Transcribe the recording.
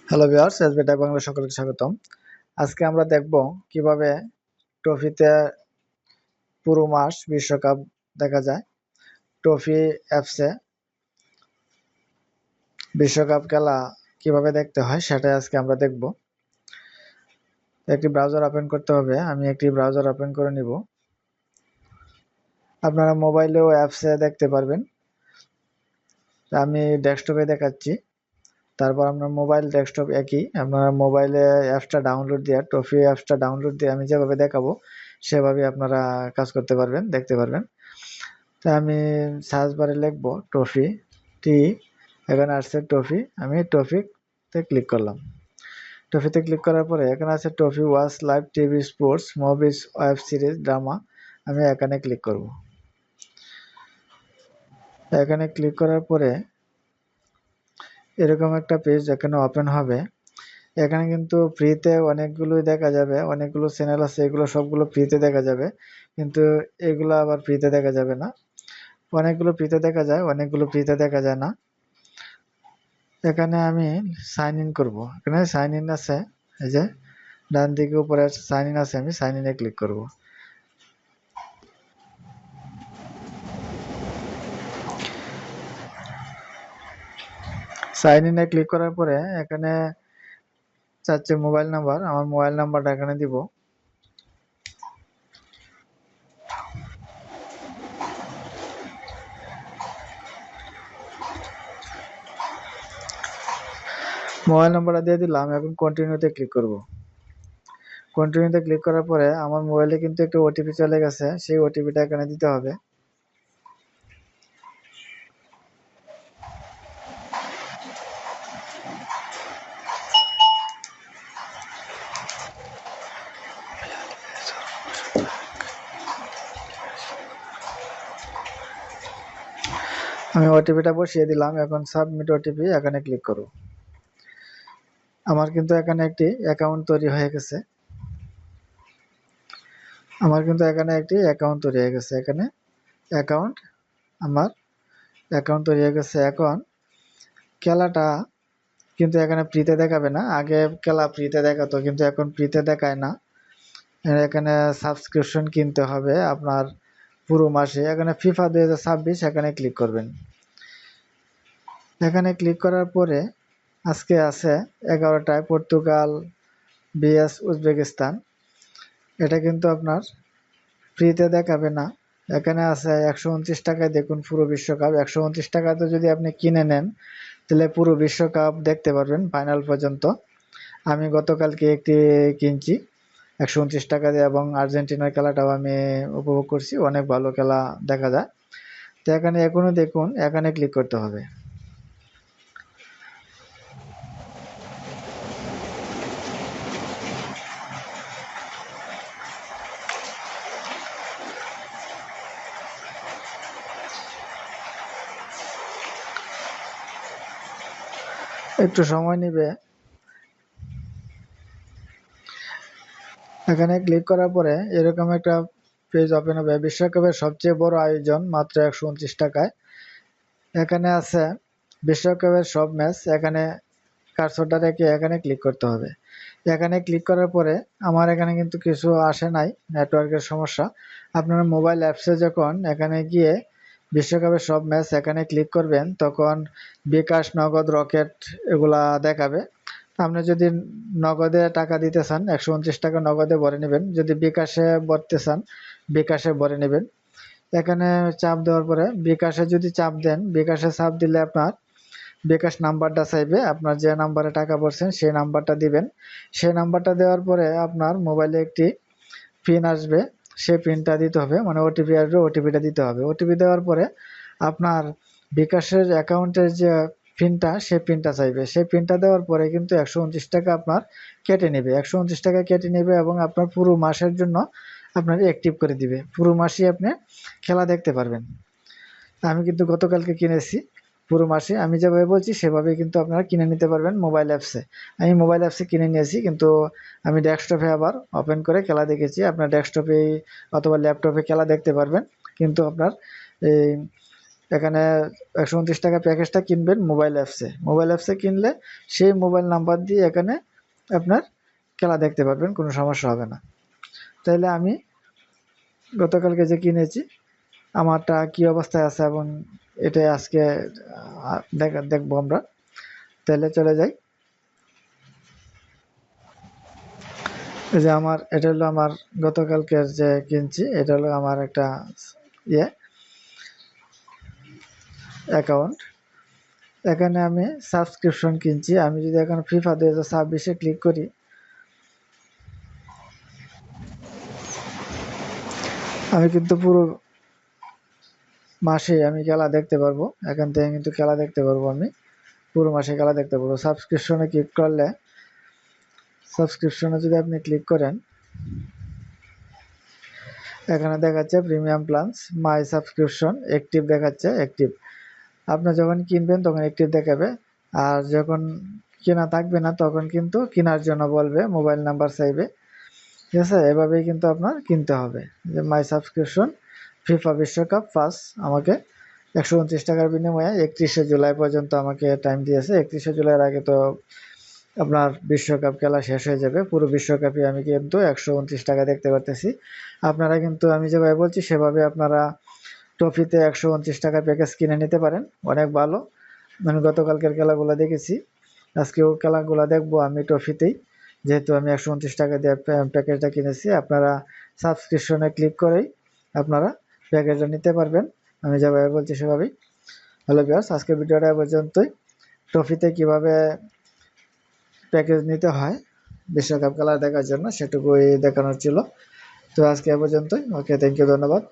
Hello viewers, SB tech Bangla সকলকে স্বাগতম। আজকে আমরা দেখব কিভাবে ট্রফিতে পুরো মাস বিশ্বকাপ দেখা যায়। ট্রফি অ্যাপসে বিশ্বকাপ খেলা কিভাবে দেখতে হয় সেটাই আজকে আমরা দেখব। একটি ব্রাউজার ওপেন করতে হবে। আমি একটি ব্রাউজার ওপেন করে নিব। আপনারা মোবাইলেও অ্যাপসে দেখতে পারবেন। আমি ডেস্কটপে দেখাচ্ছি। তারপর আপনার মোবাইল ডেস্কটপ একই, আপনার মোবাইলে অ্যাপসটা ডাউনলোড দিয়ে ট্রফি অ্যাপসটা ডাউনলোড দিয়ে আমি যেভাবে দেখাবো সেভাবে আপনারা কাজ করতে পারবেন, দেখতে পারবেন। তো আমি সার্চ বারে লিখবো ট্রফি টি, এখানে আসছে ট্রফি। আমি ট্রফিতে ক্লিক করলাম। ট্রফিতে ক্লিক করার পরে এখানে আছে trophy watch live TV sports movies web series drama. আমি এখানে ক্লিক করব। এখানে ক্লিক করার পরে এরকম একটা পেজ এখানে ওপেন হবে। এখানে কিন্তু ফ্রিতে অনেকগুলোই দেখা যাবে, অনেকগুলো চ্যানেল আছে, এগুলো সবগুলো ফ্রিতে দেখা যাবে, কিন্তু এগুলো আবার ফ্রিতে দেখা যাবে না। অনেকগুলো ফ্রিতে দেখা যায়, অনেকগুলো ফ্রিতে দেখা যায় না। এখানে আমি সাইন ইন করব। এখানে সাইন ইন আছে, এই যে ডান দিকে উপরে সাইন ইন আছে, আমি সাইন ইনে ক্লিক করব। সাইন ইনে ক্লিক করার পরে এখানে চাচ্ছে মোবাইল নাম্বার। আমার মোবাইল নাম্বারটা এখানে দিব। মোবাইল নাম্বারটা দিয়ে দিলাম। এখন কন্টিনিউতে ক্লিক করব। কন্টিনিউতে ক্লিক করার পরে আমার মোবাইলে কিন্তু একটা ওটিপি চলে গেছে, সেই ওটিপিটা এখানে দিতে হবে। আমি ওটিপিটা বসিয়ে দিলাম। এখন সাবমিট ওটিপি এখানে ক্লিক করব। আমার কিন্তু এখানে একটি অ্যাকাউন্ট তৈরি হয়ে গেছে। এখানে অ্যাকাউন্ট আমার অ্যাকাউন্ট তৈরি হয়ে গেছে। এখন খেলাটা কিন্তু এখানে ফ্রিতে দেখাবে না। আগে খেলা ফ্রিতে দেখাতো, কিন্তু এখন ফ্রিতে দেখায় না। এখানে সাবস্ক্রিপশন কিনতে হবে আপনার পুরো মাসে। এখানে ফিফা 2026 এখানে ক্লিক করবেন। এখানে ক্লিক করার পরে আজকে আছে 11টায় পর্তুগাল vs উজবেকিস্তান। এটা কিন্তু আপনার ফ্রিতে দেখাবে না। এখানে আছে 129 টাকায় দেখুন পুরো বিশ্বকাপ। 129 টাকাতে যদি আপনি কিনে নেন তাহলে পুরো বিশ্বকাপ দেখতে পারবেন ফাইনাল পর্যন্ত। আমি গতকালকে একটি কিনছি 129 টাকা দিয়ে, এবং আর্জেন্টিনার খেলাটাও আমি উপভোগ করছি। অনেক ভালো খেলা দেখা যায়। তো এখানে এখনো দেখুন, এখানে ক্লিক করতে হবে। একটু সময় নেবে। এখানে ক্লিক করার পরে এরকম একটা পেজ ওপেন হবে। বিশ্বকাপের সবচেয়ে বড় আয়োজন মাত্র 129 টাকায়। এখানে আছে বিশ্বকাপের সব ম্যাচ। এখানে কার্সরটা রেখে এখানে ক্লিক করতে হবে। এখানে ক্লিক করার পরে আমার এখানে কিন্তু কিছু আসে নাই, নেটওয়ার্কের সমস্যা। আপনার মোবাইল অ্যাপসে যখন এখানে গিয়ে বিশ্বকাপের সব ম্যাচ এখানে ক্লিক করবেন, তখন বিকাশ, নগদ, রকেট এগুলা দেখাবে। আপনি যদি নগদে টাকা দিতে চান 129 টাকা নগদে ভরে নেবেন। যদি বিকাশে ভরতে চান বিকাশে ভরে নেবেন। এখানে চাপ দেওয়ার পরে বিকাশে যদি চাপ দেন, বিকাশে চাপ দিলে আপনার বিকাশ নাম্বারটা চাইবে। আপনার যে নাম্বারে টাকা ভরছেন সেই নাম্বারটা দিবেন। সেই নাম্বারটা দেওয়ার পরে আপনার মোবাইলে একটি পিন আসবে, সেই পিনটা দিতে হবে, মানে ওটিপি আসবে, ওটিপিটা দিতে হবে। ওটিপি দেওয়ার পরে আপনার বিকাশের অ্যাকাউন্টের যে পিনটা, সেই পিনটা চাইবে। সেই পিনটা দেওয়ার পরে কিন্তু 129 টাকা আপনার কেটে নেবে। 129 টাকা কেটে নেবে এবং আপনার পুরো মাসের জন্য আপনার অ্যাক্টিভ করে দিবে। পুরো মাসই আপনি খেলা দেখতে পারবেন। আমি কিন্তু গতকালকে কিনেছি পুরো মাসে। আমি যেভাবে বলছি সেভাবেই কিন্তু আপনারা কিনে নিতে পারবেন মোবাইল অ্যাপসে। আমি মোবাইল অ্যাপসে কিনে নিয়েছি, কিন্তু আমি ডেস্কটপে আবার ওপেন করে খেলা দেখেছি। আপনার ডেস্কটপে অথবা ল্যাপটপে খেলা দেখতে পারবেন, কিন্তু আপনার এই এখানে 129 টাকা প্যাকেজটা কিনবেন মোবাইল অ্যাপসে কিনলে সেই মোবাইল নাম্বার দিয়ে এখানে আপনার খেলা দেখতে পারবেন, কোনো সমস্যা হবে না। তাইলে আমি গতকালকে যে কিনেছি আমারটা কি অবস্থায় আছে এবং এটা আজকে দেখবো আমরা। তাহলে চলে যাই। এই যে এটা হলো আমার গতকালকের যে কিনছি, এটা হলো আমার একটা অ্যাকাউন্ট। এখানে আমি সাবস্ক্রিপশন কিনছি। আমি যদি এখন FIFA 2026-এ ক্লিক করি, আমি কিন্তু পুরো মাসে আমি খেলা দেখতে পারবো। এখান থেকে কিন্তু খেলা দেখতে পারবো, আমি পুরো মাসে খেলা দেখতে পারবো। সাবস্ক্রিপশনে ক্লিক করলে, সাবস্ক্রিপশনে যদি আপনি ক্লিক করেন, এখানে দেখাচ্ছে প্রিমিয়াম প্ল্যানস, মাই সাবস্ক্রিপশন অ্যাক্টিভ দেখাচ্ছে, অ্যাক্টিভ। আপনি যখন কিনবেন তখন অ্যাক্টিভ দেখাবে, আর যখন কেনা থাকবে না তখন কিন্তু কেনার জন্য বলবে, মোবাইল নাম্বার চাইবে। ঠিক আছে, এভাবেই কিন্তু আপনার কিনতে হবে। যে মাই সাবস্ক্রিপশন FIFA বিশ্বকাপ পাস আমাকে 129 টাকার বিনিময়ে 31শে জুলাই পর্যন্ত আমাকে টাইম দিয়েছে। 31শে জুলাইয়ের আগে তো আপনার বিশ্বকাপ খেলা শেষ হয়ে যাবে। পুরো বিশ্বকাপে আমি কিন্তু 129 টাকা দেখতে পারতেছি। আপনারা কিন্তু আমি যেভাবে বলছি সেভাবে আপনারা ট্রফিতে 129 টাকার প্যাকেজ কিনে নিতে পারেন, অনেক ভালো। আমি গতকালকের খেলাগুলো দেখেছি, আজকেও খেলাগুলো দেখবো আমি ট্রফিতেই, যেহেতু আমি 129 টাকা দিয়ে প্যাকেজটা কিনেছি। আপনারা সাবস্ক্রিপশনে ক্লিক করেই আপনারা প্যাকেজটা নিতে পারবেন, আমি যেভাবে বলছি সেভাবেই। হ্যালো ভিউয়ার্স, আজকের ভিডিওটা পর্যন্তই। ট্রফিতে কিভাবে প্যাকেজ নিতে হয় বিশ্বকাপ খেলা দেখার জন্য সেটুকুই দেখানোর ছিল। তো আজকে এ পর্যন্তই। ওকে, থ্যাংক ইউ, ধন্যবাদ।